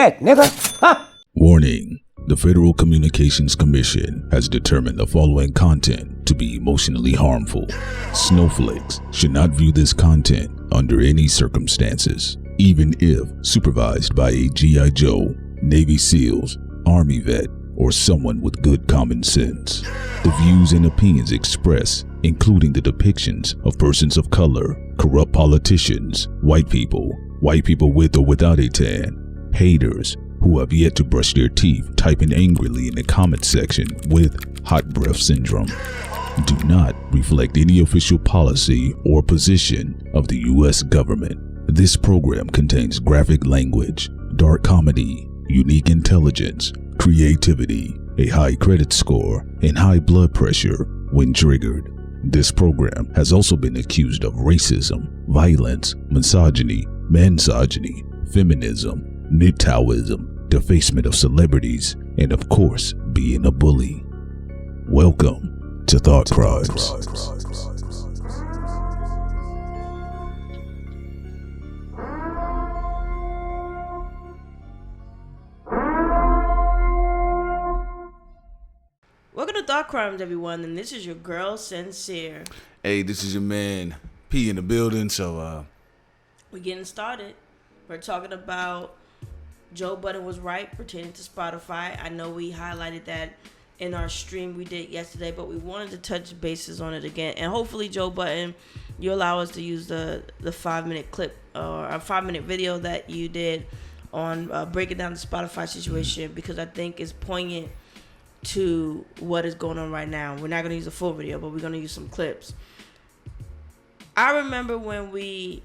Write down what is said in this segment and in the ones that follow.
nigga. Huh? Warning. The Federal Communications Commission has determined the following content to be emotionally harmful. Snowflakes should not view this content under any circumstances, even if supervised by a G.I. Joe, Navy SEALs, Army vet, or someone with good common sense. The views and opinions expressed, including the depictions of persons of color, corrupt politicians, white people with or without a tan, haters who have yet to brush their teeth typing angrily in the comment section with hot breath syndrome, do not reflect any official policy or position of the U.S. government. This program contains graphic language, dark comedy, unique intelligence, creativity, a high credit score, and high blood pressure when triggered. This program has also been accused of racism, violence, misogyny, mansogyny, feminism, MGTOWism, defacement of celebrities, and of course, being a bully. Welcome to Thought Crimes. Welcome to Thought Crimes, everyone, and this is your girl, Sincere. Hey, this is your man, P in the building, so We're getting started. We're talking about Joe Budden was right pertaining to Spotify. I know we highlighted that in our stream we did yesterday, but we wanted to touch bases on it again. And hopefully, Joe Budden, you allow us to use the 5-minute clip or a 5-minute video that you did on breaking down the Spotify situation, because I think it's poignant to what is going on right now. We're not going to use a full video, but we're going to use some clips. I remember when we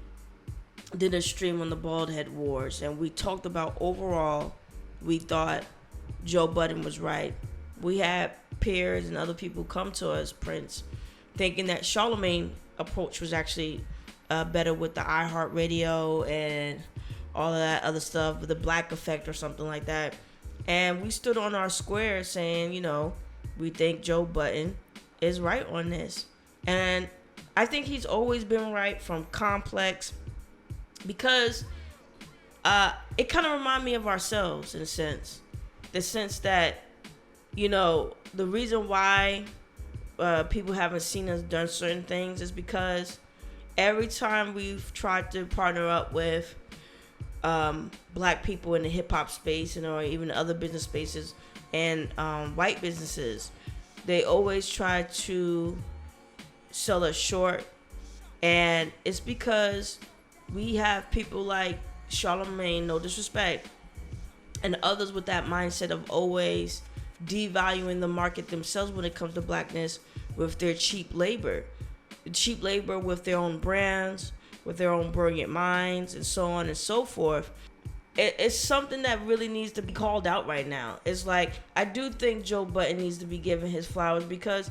did a stream on the Bald Head Wars, and we talked about overall, we thought Joe Budden was right. We had peers and other people come to us, Prince, thinking that Charlamagne approach was actually better with the iHeartRadio and all of that other stuff, with the Black Effect or something like that. And we stood on our square saying, you know, we think Joe Budden is right on this. And I think he's always been right from Complex, because it kind of reminds me of ourselves in a sense. The sense that, you know, the reason why people haven't seen us done certain things is because every time we've tried to partner up with black people in the hip-hop space and or even other business spaces and white businesses, they always try to sell us short. And it's because we have people like Charlamagne, no disrespect, and others with that mindset of always devaluing the market themselves when it comes to blackness with their cheap labor. Cheap labor with their own brands, with their own brilliant minds, and so on and so forth. It's something that really needs to be called out right now. It's like, I do think Joe Budden needs to be given his flowers, because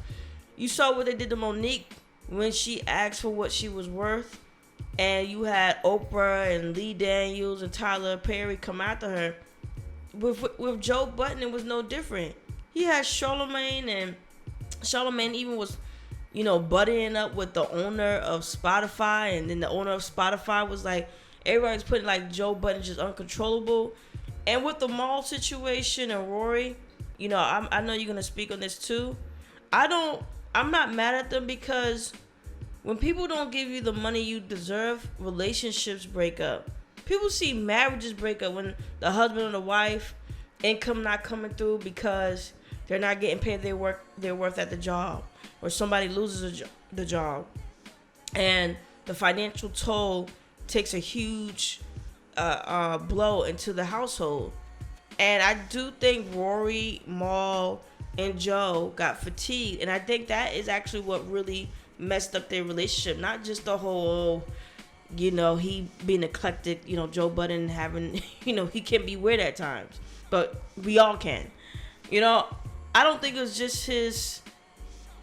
you saw what they did to Monique when she asked for what she was worth. And you had Oprah and Lee Daniels and Tyler Perry come after her. With Joe Budden, it was no different. He had Charlamagne, and Charlamagne even was, you know, buddying up with the owner of Spotify. And then the owner of Spotify was like, everybody's putting like Joe Budden just uncontrollable. And with the mall situation and Rory, you know, I know you're going to speak on this too. I'm not mad at them, because when people don't give you the money you deserve, relationships break up. People see marriages break up when the husband or the wife income not coming through because they're not getting paid their worth at the job, or somebody loses the job, and the financial toll takes a huge blow into the household. And I do think Rory, Mal, and Joe got fatigued, and I think that is actually what really messed up their relationship. Not just the whole, you know, he being eclectic, you know, Joe Budden having, you know, he can be weird at times, but we all can, you know. I don't think it was just his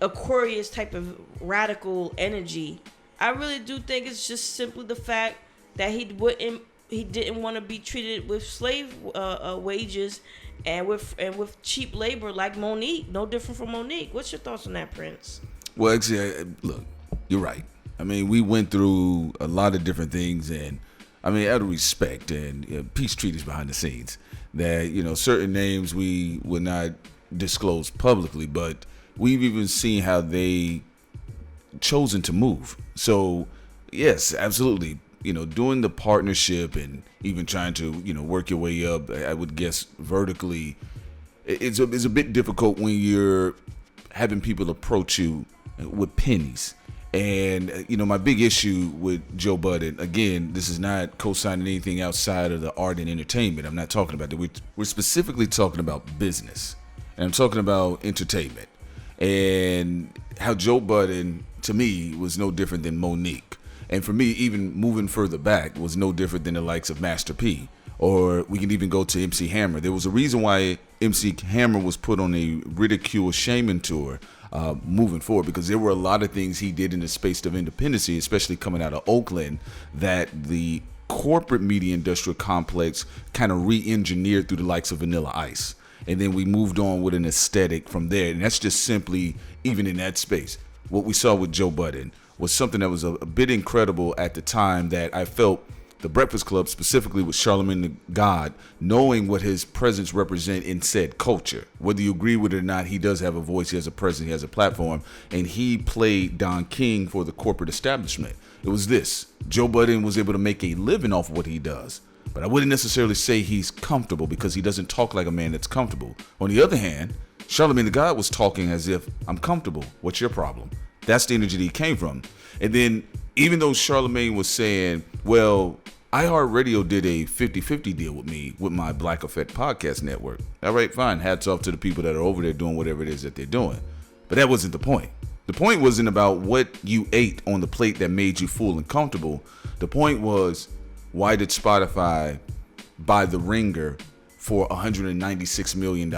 Aquarius type of radical energy. I really do think it's just simply the fact that he didn't want to be treated with slave wages and with cheap labor like Monique. No different from Monique. What's your thoughts on that, Prince? well, actually, look, you're right. I mean, we went through a lot of different things, and I mean, out of respect and peace treaties behind the scenes, that, certain names we would not disclose publicly, but we've even seen how they chosen to move. So, yes, absolutely. Doing the partnership and even trying to, work your way up, I would guess vertically, it's a bit difficult when you're having people approach you with pennies. And, my big issue with Joe Budden, again, this is not co-signing anything outside of the art and entertainment. I'm not talking about that. We're specifically talking about business. And I'm talking about entertainment. And how Joe Budden, to me, was no different than Monique. And for me, even moving further back, was no different than the likes of Master P. Or we can even go to MC Hammer. There was a reason why MC Hammer was put on a ridicule shaming tour moving forward, because there were a lot of things he did in the space of independency, especially coming out of Oakland, that the corporate media industrial complex kind of re-engineered through the likes of Vanilla Ice. And then we moved on with an aesthetic from there. And that's just simply, even in that space, what we saw with Joe Budden was something that was a bit incredible at the time, that I felt the Breakfast Club, specifically with Charlamagne the God, knowing what his presence represent in said culture. Whether you agree with it or not, he does have a voice, he has a presence, he has a platform, and he played Don King for the corporate establishment. It was this. Joe Budden was able to make a living off of what he does. But I wouldn't necessarily say he's comfortable, because he doesn't talk like a man that's comfortable. On the other hand, Charlamagne the God was talking as if, I'm comfortable. What's your problem? That's the energy that he came from. And then even though Charlamagne was saying, well, iHeartRadio did a 50-50 deal with me with my Black Effect podcast network. All right, fine. Hats off to the people that are over there doing whatever it is that they're doing. But that wasn't the point. The point wasn't about what you ate on the plate that made you full and comfortable. The point was, why did Spotify buy The Ringer for $196 million?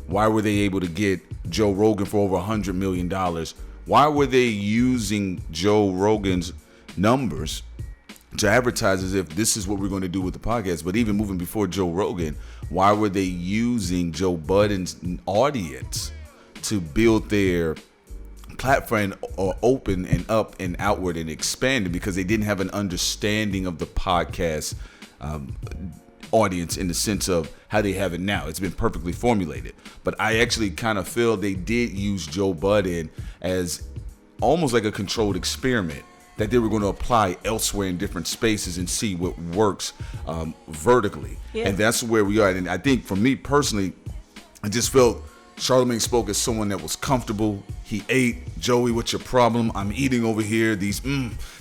Why were they able to get Joe Rogan for over $100 million? Why were they using Joe Rogan's numbers to advertise as if this is what we're going to do with the podcast? But even moving before Joe Rogan, why were they using Joe Budden's audience to build their platform or open and up and outward and expanded? Because they didn't have an understanding of the podcast audience in the sense of how they have it now. It's been perfectly formulated. But I actually kind of feel they did use Joe Budden as almost like a controlled experiment that they were going to apply elsewhere in different spaces and see what works vertically. Yeah. And that's where we are. And I think for me personally, I just felt Charlamagne spoke as someone that was comfortable. He ate. Joey, what's your problem? I'm eating over here. This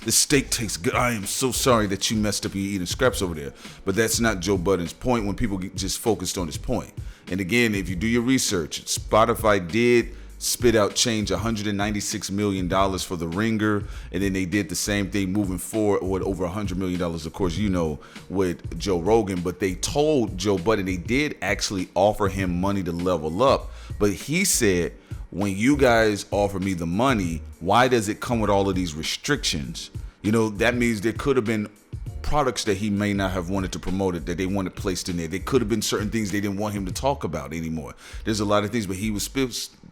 steak tastes good. I am so sorry that you messed up your eating scraps over there. But that's not Joe Budden's point when people get just focused on his point. And again, if you do your research, Spotify did spit out change $196 million for The Ringer, and then they did the same thing moving forward with over $100 million, of course, with Joe Rogan. But they told Joe Budden, they did actually offer him money to level up, but he said, when you guys offer me the money, why does it come with all of these restrictions? That means there could have been products that he may not have wanted to promote it, that they wanted placed in there. There could have been certain things they didn't want him to talk about anymore. There's a lot of things, but he was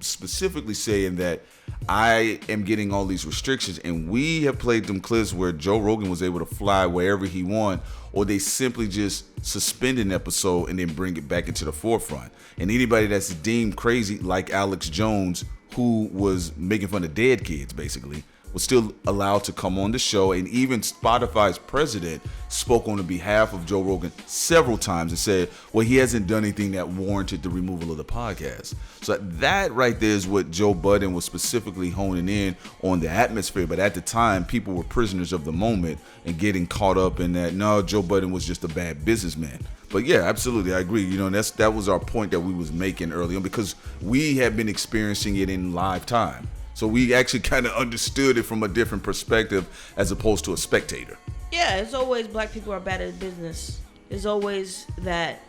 specifically saying that I am getting all these restrictions, and we have played them clips where Joe Rogan was able to fly wherever he wanted, or they simply just suspend an episode and then bring it back into the forefront. And anybody that's deemed crazy, like Alex Jones, who was making fun of dead kids, basically, was still allowed to come on the show. And even Spotify's president spoke on the behalf of Joe Rogan several times and said, well, he hasn't done anything that warranted the removal of the podcast. So that right there is what Joe Budden was specifically honing in on, the atmosphere. But at the time, people were prisoners of the moment and getting caught up in that, no, Joe Budden was just a bad businessman. But yeah, absolutely, I agree. That was our point that we was making early on, because we had been experiencing it in live time. So we actually kind of understood it from a different perspective as opposed to a spectator. Yeah, it's always black people are bad at business. It's always that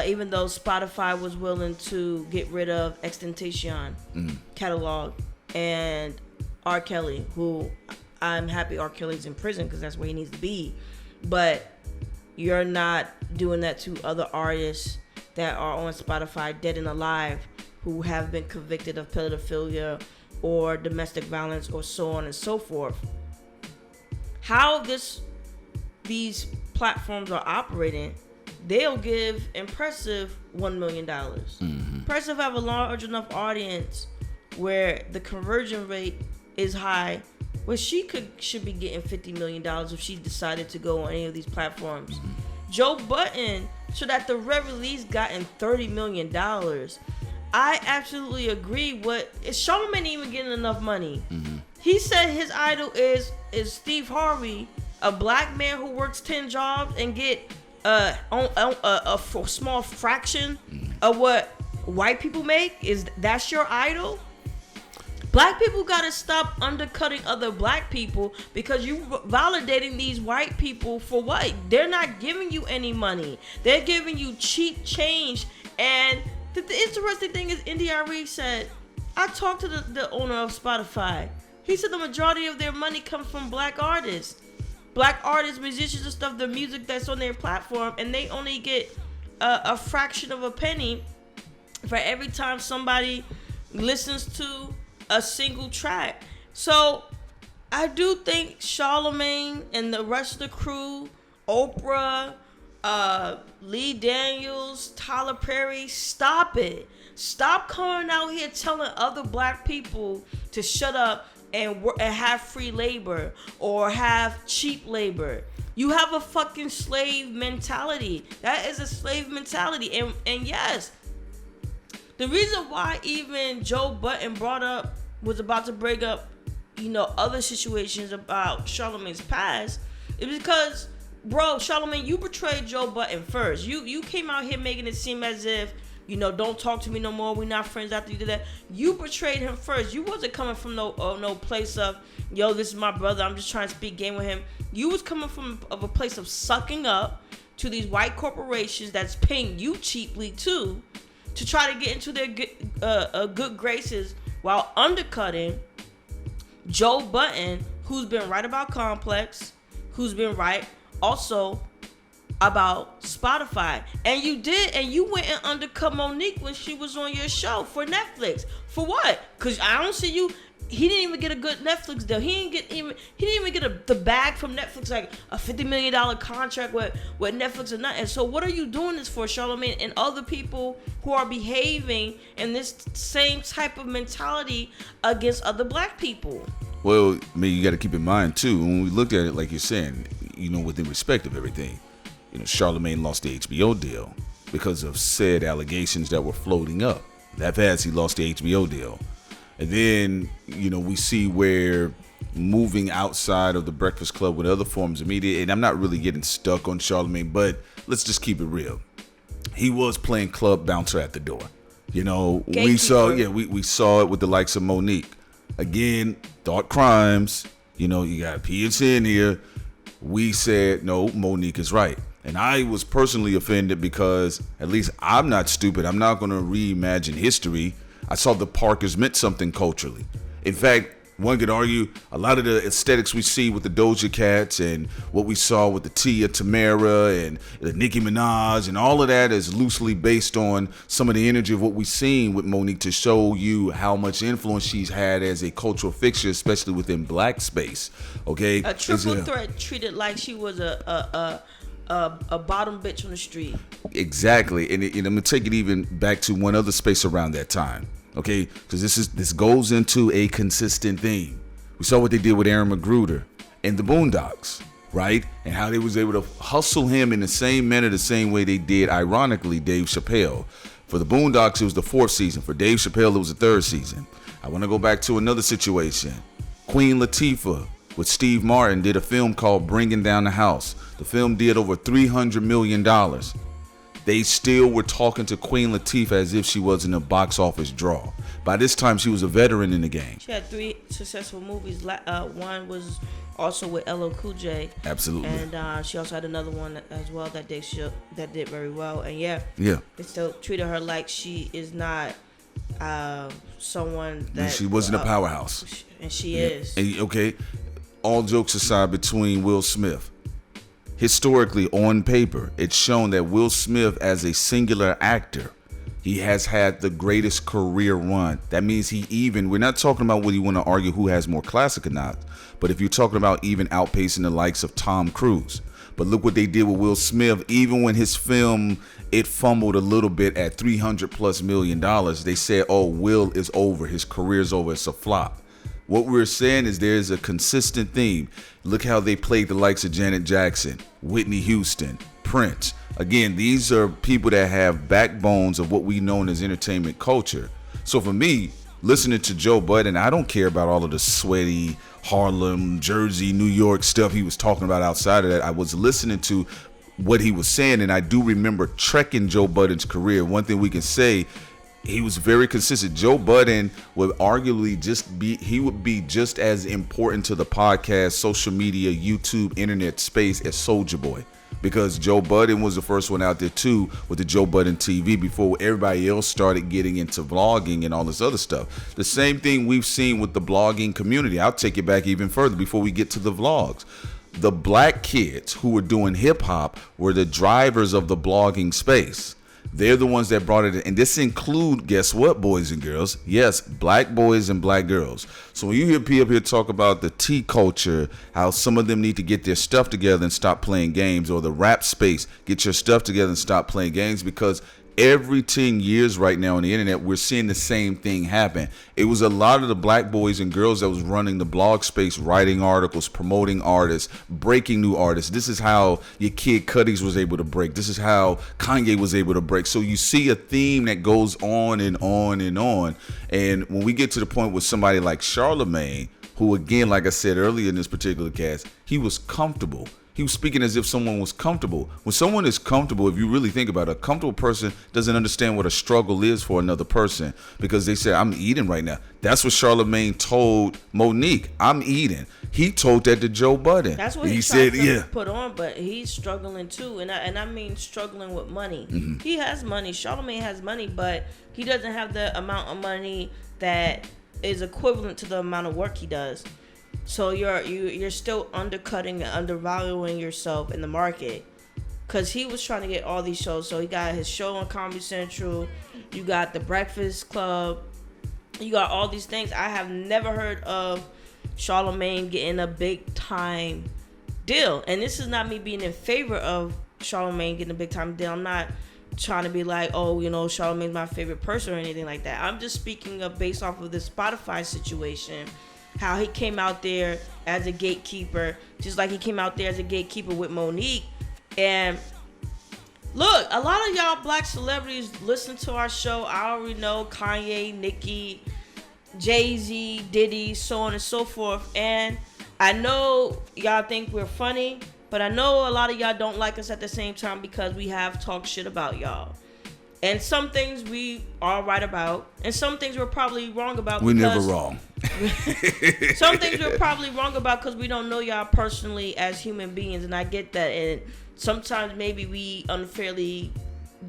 even though Spotify was willing to get rid of XXXTentacion catalog and R. Kelly, who I'm happy R. Kelly's in prison because that's where he needs to be. But you're not doing that to other artists that are on Spotify, dead and alive, who have been convicted of pedophilia or domestic violence or so on and so forth. How these platforms are operating, they'll give Impressive $1 million. Impressive have a large enough audience where the conversion rate is high, where she should be getting $50 million if she decided to go on any of these platforms. Joe Budden should at the very least gotten $30 million. I absolutely agree. Is Charlamagne even getting enough money? He said his idol is Steve Harvey, a black man who works 10 jobs and get a small fraction of what white people make. That's your idol? Black people gotta stop undercutting other black people because you validating these white people for what? They're not giving you any money. They're giving you cheap change. And the interesting thing is, NDRE said, I talked to the owner of Spotify. He said the majority of their money comes from black artists. Black artists, musicians and stuff, the music that's on their platform, and they only get a fraction of a penny for every time somebody listens to a single track. So I do think Charlamagne and the rest of the crew, Oprah, Lee Daniels, Tyler Perry, stop it. Stop coming out here telling other black people to shut up and have free labor or have cheap labor. You have a fucking slave mentality. That is a slave mentality. And yes, the reason why even Joe Budden was about to bring up, other situations about Charlamagne's past is because, bro, Charlamagne, you betrayed Joe Budden first. You came out here making it seem as if, don't talk to me no more. We're not friends after you did that. You betrayed him first. You wasn't coming from no place of, this is my brother. I'm just trying to speak game with him. You was coming from a place of sucking up to these white corporations that's paying you cheaply too, to try to get into their good graces while undercutting Joe Budden, who's been right about Complex, who's been right also about Spotify. And you went and undercut Monique when she was on your show for Netflix. For what? Because I don't see you. He didn't even get a good Netflix deal. He didn't even get the bag from Netflix, like a $50 million contract with Netflix or nothing. So what are you doing this for, Charlamagne, and other people who are behaving in this same type of mentality against other black people? Well, you got to keep in mind too, when we looked at it, like you're saying, within respect of everything, Charlamagne lost the HBO deal because of said allegations that were floating up. That fast, he lost the HBO deal. And then, we see where moving outside of the Breakfast Club with other forms of media, and I'm not really getting stuck on Charlamagne, but let's just keep it real. He was playing club bouncer at the door. We saw it with the likes of Monique. Again, thought crimes, you got PNC in here. We said, no, Monique is right. And I was personally offended because at least I'm not stupid. I'm not going to reimagine history. I saw the Parkers meant something culturally. In fact, one could argue a lot of the aesthetics we see with the Doja Cats and what we saw with the Tia Tamara and the Nicki Minaj and all of that is loosely based on some of the energy of what we've seen with Monique to show you how much influence she's had as a cultural fixture, especially within black space. Okay, a triple threat treated like she was a bottom bitch on the street. Exactly, and I'm gonna take it even back to one other space around that time. Okay, because this goes into a consistent theme. We saw what they did with Aaron McGruder and the Boondocks, right? And how they was able to hustle him in the same manner, the same way they did, ironically, Dave Chappelle. For the Boondocks, it was the 4th season. For Dave Chappelle, it was the 3rd season. I want to go back to another situation. Queen Latifah with Steve Martin did a film called Bringing Down the House. The film did over $300 million. They still were talking to Queen Latifah as if she wasn't a box office draw. By this time, she was a veteran in the game. She had 3 successful movies. One was also with LL Cool J. Absolutely. And she also had another one as well that did very well. And yeah, they still treated her like she is not someone that... And she wasn't a powerhouse. And she is. And, okay, all jokes aside between Will Smith. Historically, on paper, it's shown that Will Smith, as a singular actor, he has had the greatest career run. That means we're not talking about what you want to argue who has more classic or not, but if you're talking about even outpacing the likes of Tom Cruise. But look what they did with Will Smith. Even when his film, it fumbled a little bit at $300+ million, they said, oh, Will is over. His career's over. It's a flop. What we're saying is there's a consistent theme. Look how they played the likes of Janet Jackson, Whitney Houston, Prince. Again, these are people that have backbones of what we know as entertainment culture. So for me, listening to Joe Budden, I don't care about all of the sweaty Harlem, Jersey, New York stuff he was talking about outside of that. I was listening to what he was saying, and I do remember trekking Joe Budden's career. One thing we can say, he was very consistent. Joe Budden would arguably would be just as important to the podcast, social media, YouTube, internet space as Soulja Boy. Because Joe Budden was the first one out there too with the Joe Budden TV before everybody else started getting into vlogging and all this other stuff. The same thing we've seen with the blogging community. I'll take it back even further before we get to the vlogs. The black kids who were doing hip hop were the drivers of the blogging space. They're the ones that brought it in. And this include, guess what, boys and girls? Yes, black boys and black girls. So when you hear people here talk about the T culture, how some of them need to get their stuff together and stop playing games, or the rap space, get your stuff together and stop playing games, because every 10 years right now on the internet, we're seeing the same thing happen. It was a lot of the black boys and girls that was running the blog space, writing articles, promoting artists, breaking new artists. This is how your Kid Cudi's was able to break. This is how Kanye was able to break. So you see a theme that goes on and on and on. And when we get to the point with somebody like Charlemagne, who, again, like I said earlier in this particular cast, he was comfortable. He was speaking as if someone was comfortable. When someone is comfortable, if you really think about it, a comfortable person doesn't understand what a struggle is for another person, because they say, I'm eating right now. That's what Charlemagne told Monique. I'm eating. He told that to Joe Budden. That's what he said, to put on, but he's struggling too. And I mean struggling with money. Mm-hmm. He has money. Charlemagne has money, but he doesn't have the amount of money that is equivalent to the amount of work he does. So you're still undercutting and undervaluing yourself in the market, because he was trying to get all these shows. So he got his show on Comedy Central, you got the Breakfast Club, you got all these things. I have never heard of Charlemagne getting a big time deal, and this is not me being in favor of Charlemagne getting a big time deal. I'm not trying to be like, oh, Charlemagne's my favorite person or anything like that. I'm just speaking of based off of the Spotify situation. How he came out there as a gatekeeper, just like he came out there as a gatekeeper with Monique. And look, a lot of y'all black celebrities listen to our show. I already know Kanye, Nicki, Jay-Z, Diddy, so on and so forth. And I know y'all think we're funny, but I know a lot of y'all don't like us at the same time, because we have talked shit about y'all. And some things we are right about, and some things we're probably wrong about. We're never wrong. Some things we're probably wrong about because we don't know y'all personally as human beings, and I get that. And sometimes maybe we unfairly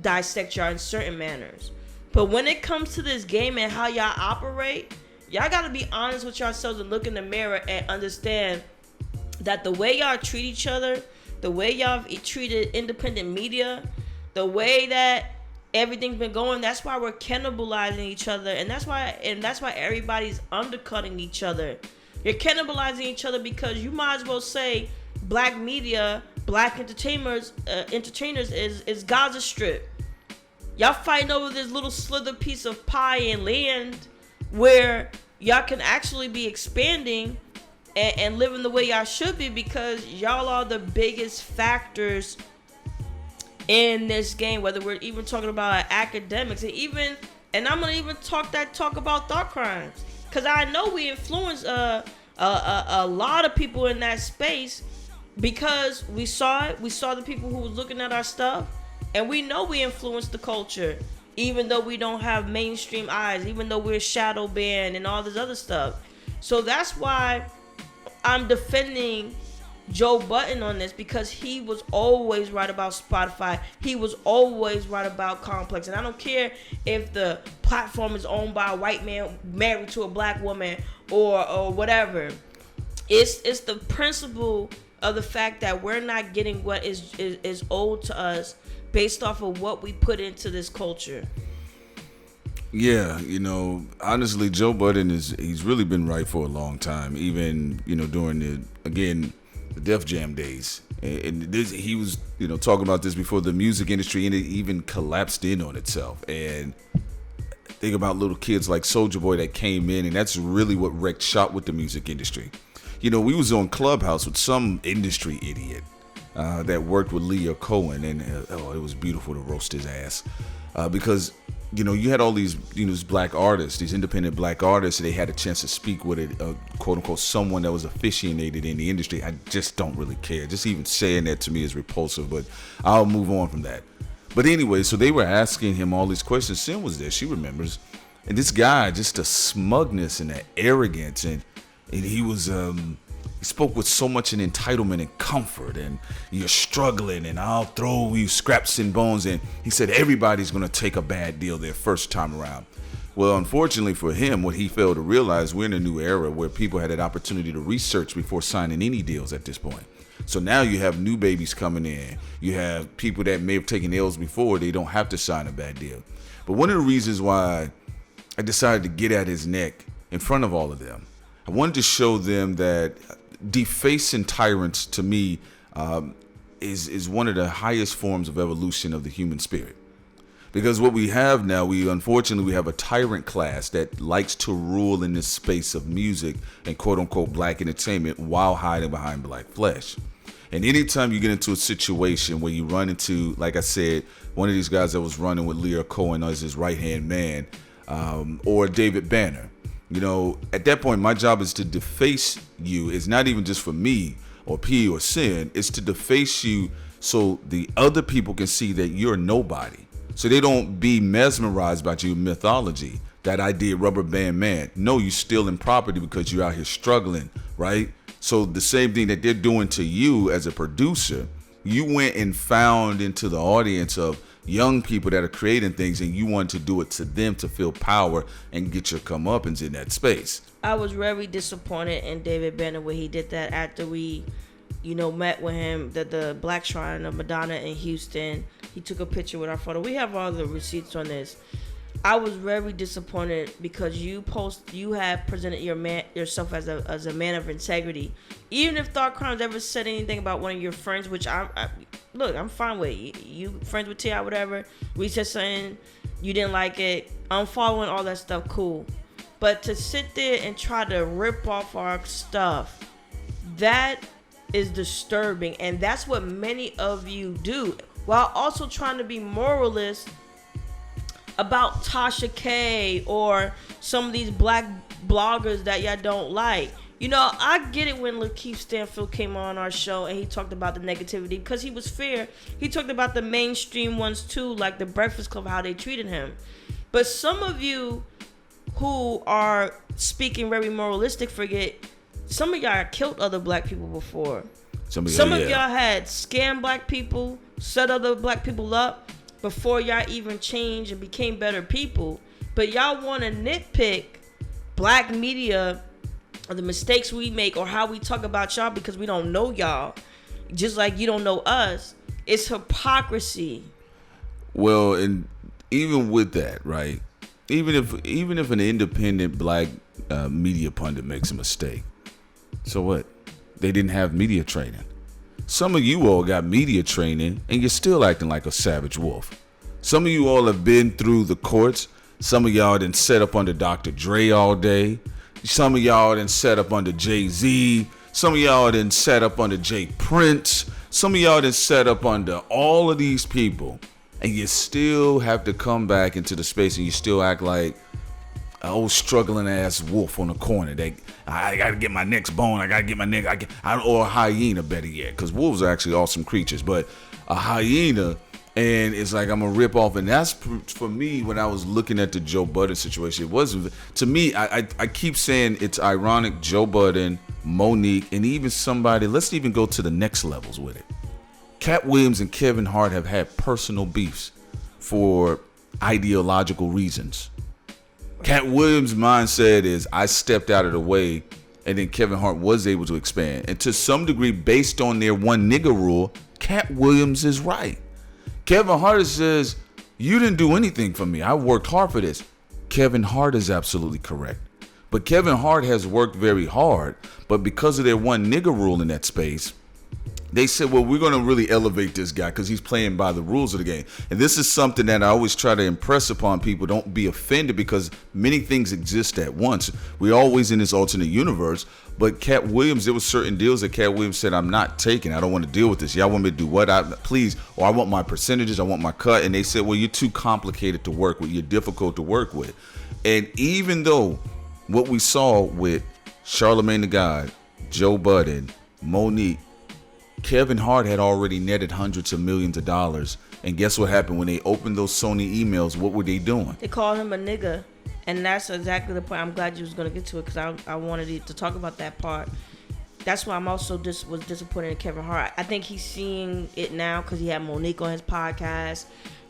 dissect y'all in certain manners. But when it comes to this game and how y'all operate, y'all got to be honest with yourselves and look in the mirror and understand that the way y'all treat each other, the way y'all treated independent media, the way that everything's been going, that's why we're cannibalizing each other, and that's why everybody's undercutting each other. You're cannibalizing each other because you might as well say black media, black entertainers is Gaza Strip. Y'all fighting over this little slither piece of pie and land where y'all can actually be expanding and living the way y'all should be, because y'all are the biggest factors in this game, whether we're even talking about academics and I'm gonna even talk about thought crimes, because I know we influence a lot of people in that space, because we saw the people who was looking at our stuff, and we know we influence the culture, even though we don't have mainstream eyes, even though we're shadow banned and all this other stuff. So that's why I'm defending Joe Budden on this, because he was always right about Spotify. He was always right about Complex. And I don't care if the platform is owned by a white man married to a black woman or whatever. It's the principle of the fact that we're not getting what is owed to us based off of what we put into this culture. Yeah, honestly, Joe Budden he's really been right for a long time, even, during the Def Jam days. And this, he was, talking about this before the music industry, and it even collapsed in on itself. And think about little kids like Soulja Boy that came in, and that's really what wrecked shop with the music industry. We was on Clubhouse with some industry idiot that worked with Leah Cohen, and it was beautiful to roast his ass because you had all these these black artists, these independent black artists, and they had a chance to speak with it, quote unquote, someone that was aficionated in the industry. I just don't really care. Just even saying that to me is repulsive, but I'll move on from that. But anyway, so they were asking him all these questions. Sin was there, she remembers, and this guy, just the smugness and the arrogance, and he was he spoke with so much an entitlement and comfort, and you're struggling, and I'll throw you scraps and bones. And he said everybody's going to take a bad deal their first time around. Well, unfortunately for him, what he failed to realize, we're in a new era where people had an opportunity to research before signing any deals at this point. So now you have new babies coming in. You have people that may have taken L's before. They don't have to sign a bad deal. But one of the reasons why I decided to get at his neck in front of all of them, I wanted to show them that defacing tyrants, to me, is one of the highest forms of evolution of the human spirit. Because what we have now, we have a tyrant class that likes to rule in this space of music and quote unquote black entertainment while hiding behind black flesh. And anytime you get into a situation where you run into, like I said, one of these guys that was running with Leah Cohen as his right-hand man, or David Banner, at that point, my job is to deface you. It's not even just for me or P or Sin. It's to deface you so the other people can see that you're nobody. So they don't be mesmerized by your mythology, that idea, rubber band man. No, you're stealing property because you're out here struggling, right? So the same thing that they're doing to you as a producer, you went and found into the audience of young people that are creating things, and you want to do it to them to feel power and get your comeuppance in that space. I was very disappointed in David Banner when he did that after we, met with him, the Black Shrine of Madonna in Houston. He took a picture with our photo. We have all the receipts on this. I was very disappointed because you have presented yourself as a man of integrity. Even if Thought Crimes ever said anything about one of your friends, which I'm fine with. You friends with T.I., whatever. We said something, you didn't like it. I'm following all that stuff, cool. But to sit there and try to rip off our stuff, that is disturbing. And that's what many of you do, while also trying to be moralist about Tasha K or some of these black bloggers that y'all don't like. I get it when Lakeith Stanfield came on our show and he talked about the negativity because he was fair. He talked about the mainstream ones too, like the Breakfast Club, how they treated him. But some of you who are speaking very moralistic forget some of y'all killed other black people before. Some of y'all had scammed black people, set other black people up before y'all even changed and became better people. But y'all want to nitpick black media or the mistakes we make or how we talk about y'all because we don't know y'all, just like you don't know us. It's hypocrisy. Well, and even with that, right? Even if an independent black media pundit makes a mistake, so what? They didn't have media training. Some of you all got media training and you're still acting like a savage wolf. Some of you all have been through the courts. Some of y'all done set up under Dr. Dre all day. Some of y'all done set up under Jay-Z. Some of y'all done set up under Jay Prince. Some of y'all done set up under all of these people. And you still have to come back into the space and you still act like an old struggling ass wolf on the corner. I gotta get my next bone. I gotta get my neck. Or a hyena, better yet, because wolves are actually awesome creatures. But a hyena, and it's like I'm gonna rip off. And that's for me when I was looking at the Joe Budden situation. It wasn't to me. I keep saying it's ironic. Joe Budden, Monique, and even somebody. Let's even go to the next levels with it. Cat Williams and Kevin Hart have had personal beefs for ideological reasons. Cat Williams' mindset is I stepped out of the way, and then Kevin Hart was able to expand. And to some degree, based on their one nigga rule, Cat Williams is right. Kevin Hart says, you didn't do anything for me. I worked hard for this. Kevin Hart is absolutely correct. But Kevin Hart has worked very hard, but because of their one nigga rule in that space, they said, well, we're going to really elevate this guy because he's playing by the rules of the game. And this is something that I always try to impress upon people. Don't be offended because many things exist at once. We're always in this alternate universe. But Cat Williams, there were certain deals that Cat Williams said, I'm not taking. I don't want to deal with this. Y'all want me to do what? Please. Or I want my percentages. I want my cut. And they said, well, you're too complicated to work with. You're difficult to work with. And even though what we saw with Charlamagne the God, Joe Budden, Monique, Kevin Hart had already netted hundreds of millions of dollars. And guess what happened? When they opened those Sony emails, what were they doing? They called him a nigga. And that's exactly the point. I'm glad you was going to get to it because I wanted to talk about that part. That's why I'm also was disappointed in Kevin Hart. I think he's seeing it now because he had Monique on his podcast.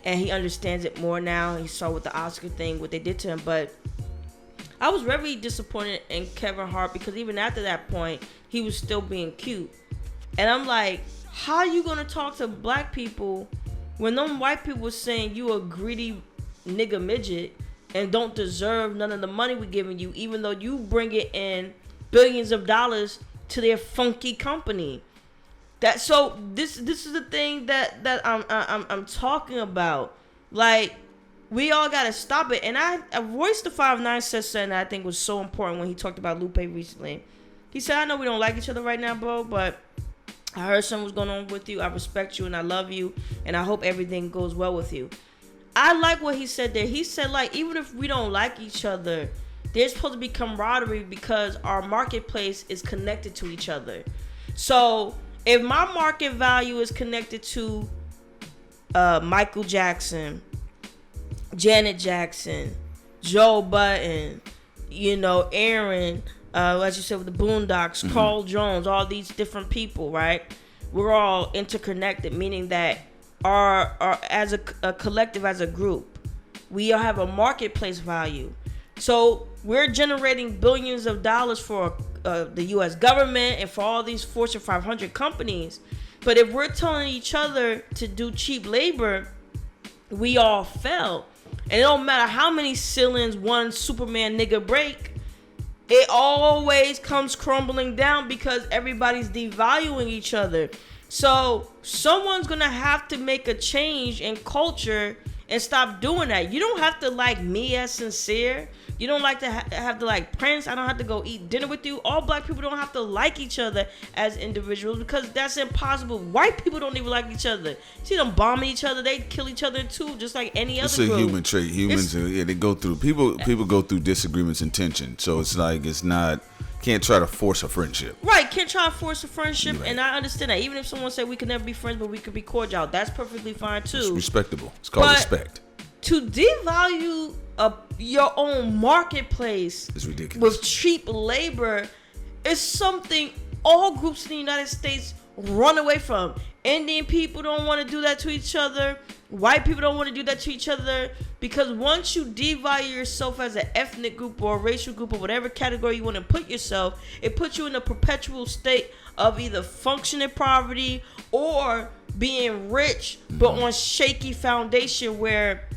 And he understands it more now. He saw with the Oscar thing, what they did to him. But I was very disappointed in Kevin Hart because even after that point, he was still being cute. And I'm like, how are you going to talk to black people when them white people saying you a greedy nigga midget and don't deserve none of the money we're giving you, even though you bring it in billions of dollars to their funky company? So this is the thing that I'm talking about. Like, we all gotta stop it. And Royce the 5'9" said something that I think was so important when he talked about Lupe recently. He said, I know we don't like each other right now, bro, but I heard something was going on with you. I respect you and I love you. And I hope everything goes well with you. I like what he said there. He said, like, even if we don't like each other, there's supposed to be camaraderie because our marketplace is connected to each other. So if my market value is connected to Michael Jackson, Janet Jackson, Joe Budden, Aaron, as you said with the Boondocks, Carl Jones, all these different people, right? We're all interconnected, meaning that our as a collective, as a group, we all have a marketplace value. So we're generating billions of dollars for the U.S. government and for all these Fortune 500 companies. But if we're telling each other to do cheap labor, we all fell. And it don't matter how many ceilings one Superman nigga break, it always comes crumbling down because everybody's devaluing each other. So someone's going to have to make a change in culture and stop doing that. You don't have to like me as Sincere. You don't like to have to like Prince. I don't have to go eat dinner with you. All black people don't have to like each other as individuals because that's impossible. White people don't even like each other. See them bombing each other. They kill each other too, just like any other group. It's a human trait. Humans, they go through, people go through disagreements and tension. So it's like, it's not, can't try to force a friendship. Right, can't try to force a friendship. Right. And I understand that. Even if someone said we could never be friends, but we could be cordial, that's perfectly fine too. It's respectable. It's called respect. To devalue your own marketplace is ridiculous with cheap labor is something all groups in the United States run away from. Indian people don't want to do that to each other. White people don't want to do that to each other because once you devalue yourself as an ethnic group or a racial group or whatever category you want to put yourself, it puts you in a perpetual state of either functioning poverty or being rich but on shaky foundation where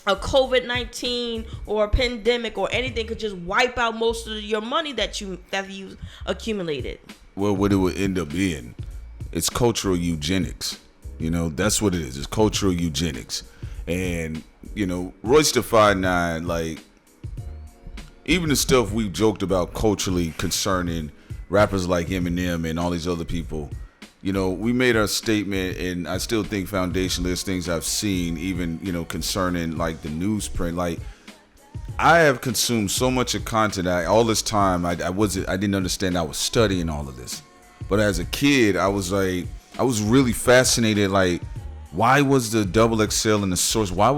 a COVID-19 or a pandemic or anything could just wipe out most of your money that you've accumulated. Well, what it would end up being, it's cultural eugenics. That's what it is. It's cultural eugenics. And, Royce da 5'9", like, even the stuff we joked about culturally concerning rappers like Eminem and all these other people, we made our statement, and I still think foundationally there's things I've seen, even, concerning like the newsprint. Like, I have consumed so much of content. All this time, I didn't understand I was studying all of this. But as a kid, I was really fascinated. Like, why was the XXL in the source? Why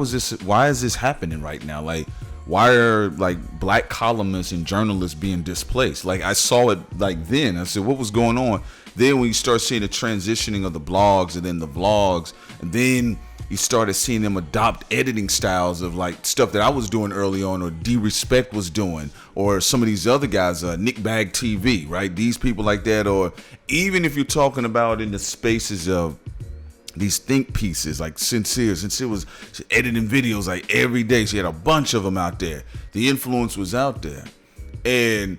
is this happening right now? Like, why are like black columnists and journalists being displaced? Like, I saw it like then. I said, what was going on? Then when you start seeing the transitioning of the blogs and then the vlogs, and then you started seeing them adopt editing styles of like stuff that I was doing early on, or D-Respect was doing, or some of these other guys, Nick Bag TV, right? These people like that, or even if you're talking about in the spaces of these think pieces like Sincere was editing videos like every day. She had a bunch of them out there. The influence was out there. And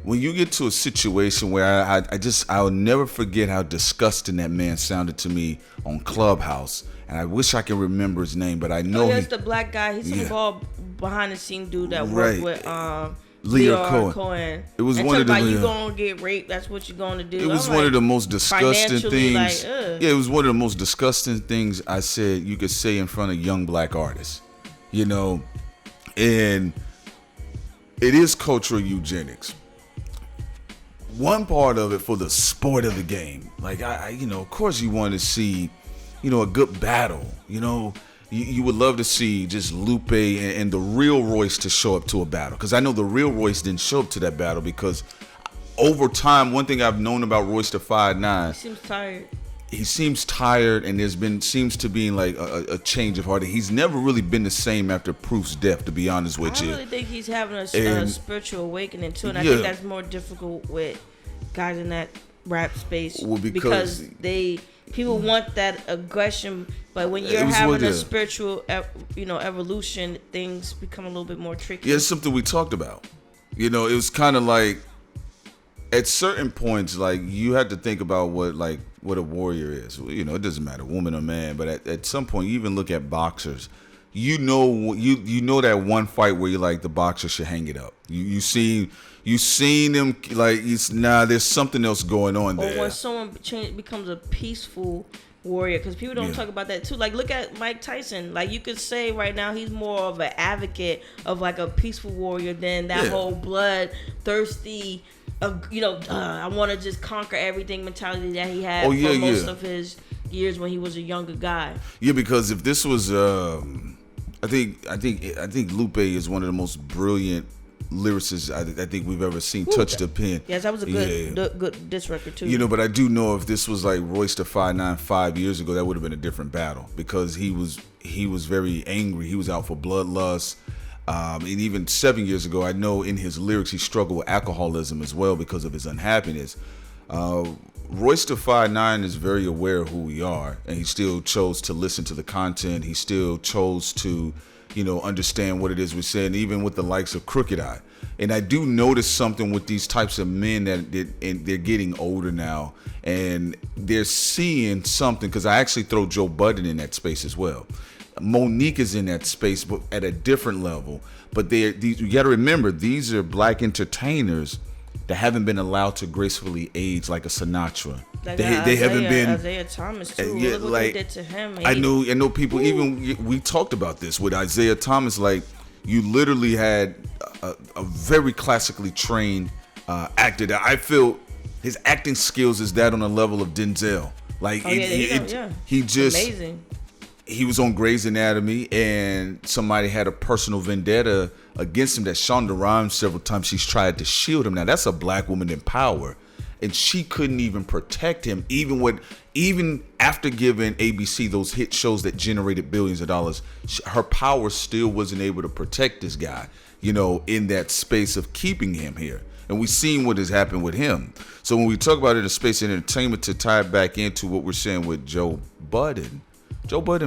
when you get to a situation where I'll never forget how disgusting that man sounded to me on Clubhouse, and I wish I can remember his name, but I know he's the black guy. He's some ball behind the scene dude that Right. worked with Leo Cohen. It was and one of the you gonna get raped. That's what you're gonna do. It was one of the most disgusting things. Like, ugh. Yeah, it was one of the most disgusting things I said you could say in front of young black artists. You know, and it is cultural eugenics. One part of it for the sport of the game. Like I of course you want to see, a good battle. You would love to see just Lupe and the real Royce to show up to a battle. Because I know the real Royce didn't show up to that battle because over time, one thing I've known about Royce the 5'9", he seems tired. He seems tired, and seems to be like a change of heart. He's never really been the same after Proof's death, to be honest with you. I really think he's having a spiritual awakening too, and I think that's more difficult with guys in that rap space because people want that aggression, but when you're having a spiritual, evolution, things become a little bit more tricky. Yeah, it's something we talked about. It was kind of like at certain points, like you had to think about what a warrior is. It doesn't matter, woman or man, but at some point, you even look at boxers. You know that one fight where you're like, the boxer should hang it up. You seen them like there's something else going on there. Or when someone becomes a peaceful warrior, because people don't talk about that too. Like look at Mike Tyson. Like you could say right now he's more of an advocate of like a peaceful warrior than that whole bloodthirsty. I want to just conquer everything mentality that he had for most of his years when he was a younger guy. Yeah, because if this was, I think Lupe is one of the most brilliant lyricists I think we've ever seen touch the pen. Yes, that was a good diss record too. But I do know if this was like Royce the 5'9" 5 years ago, that would have been a different battle because he was very angry. He was out for bloodlust. And even 7 years ago, I know in his lyrics he struggled with alcoholism as well because of his unhappiness. Royce the 5'9" is very aware of who we are, and he still chose to listen to the content. He still chose to, understand what it is we're saying, even with the likes of Crooked Eye. And I do notice something with these types of men that they're getting older now, and they're seeing something. Because I actually throw Joe Budden in that space as well. Monique is in that space, but at a different level. But you got to remember, these are black entertainers that haven't been allowed to gracefully age like a Sinatra. Like they haven't been. Isaiah Thomas too. Look what they did to him. I know people. Even we talked about this with Isaiah Thomas. Like you literally had a very classically trained actor that I feel his acting skills is that on the level of Denzel. Like he just amazing. He was on Grey's Anatomy, and somebody had a personal vendetta against him that Shonda Rhimes several times she's tried to shield him. Now that's a black woman in power, and she couldn't even protect him, even after giving ABC those hit shows that generated billions of dollars. Her power still wasn't able to protect this guy, in that space of keeping him here. And we've seen what has happened with him. So when we talk about it in space of entertainment, to tie it back into what we're saying with Joe Budden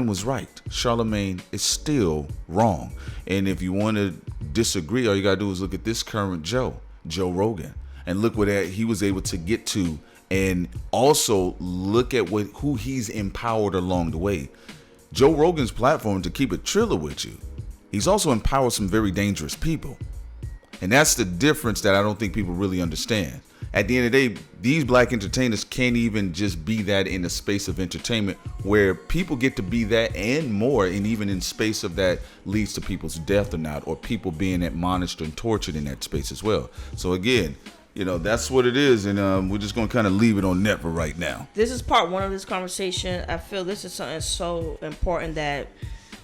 was right. Charlemagne is still wrong. And if you want to disagree, all you got to do is look at this current Joe Rogan, and look what he was able to get to, and also look at who he's empowered along the way. Joe Rogan's platform, to keep it triller with you, he's also empowered some very dangerous people. And that's the difference that I don't think people really understand. At the end of the day, these black entertainers can't even just be that in the space of entertainment, where people get to be that and more, and even in space of that leads to people's death or not, or people being admonished and tortured in that space as well. So again, that's what it is, and we're just going to kind of leave it on that for right now. This is part one of this conversation. I feel this is something so important that,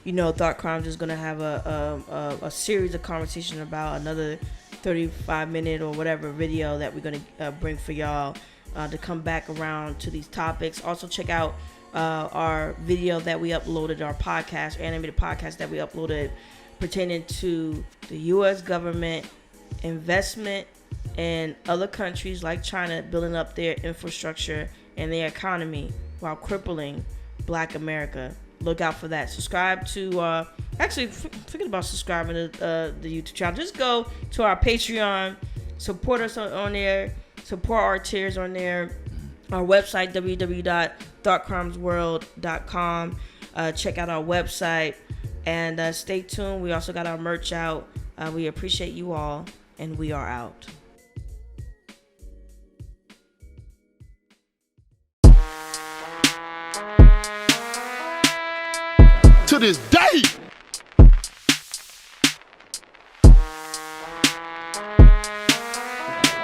Thought Crimes is going to have a series of conversation about, another 35-minute or whatever video that we're going to bring for y'all to come back around to these topics. Also check out our video that we uploaded, our podcast, animated podcast that we uploaded pertaining to the U.S. government investment in other countries like China building up their infrastructure and their economy while crippling Black America. Look out for that. Subscribe to forget about subscribing to the YouTube channel. Just go to our Patreon Support us on there. Support our tiers on there. Our website, www.thoughtcrimesworld.com. Check out our website. And stay tuned. We also got our merch out. We appreciate you all. And we are out. To this day.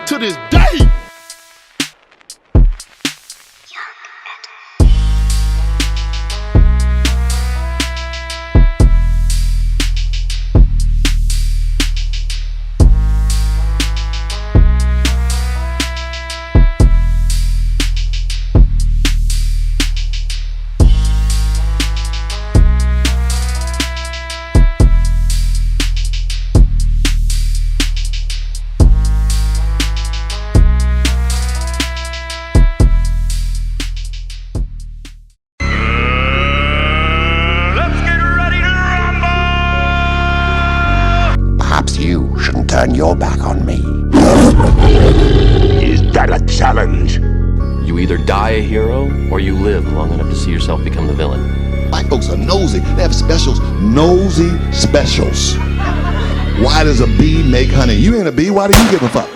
To this day. Perhaps you shouldn't turn your back on me. Is that a challenge? You either die a hero or you live long enough to see yourself become the villain. White folks are nosy. They have specials. Nosy specials. Why does a bee make honey? You ain't a bee. Why do you give a fuck?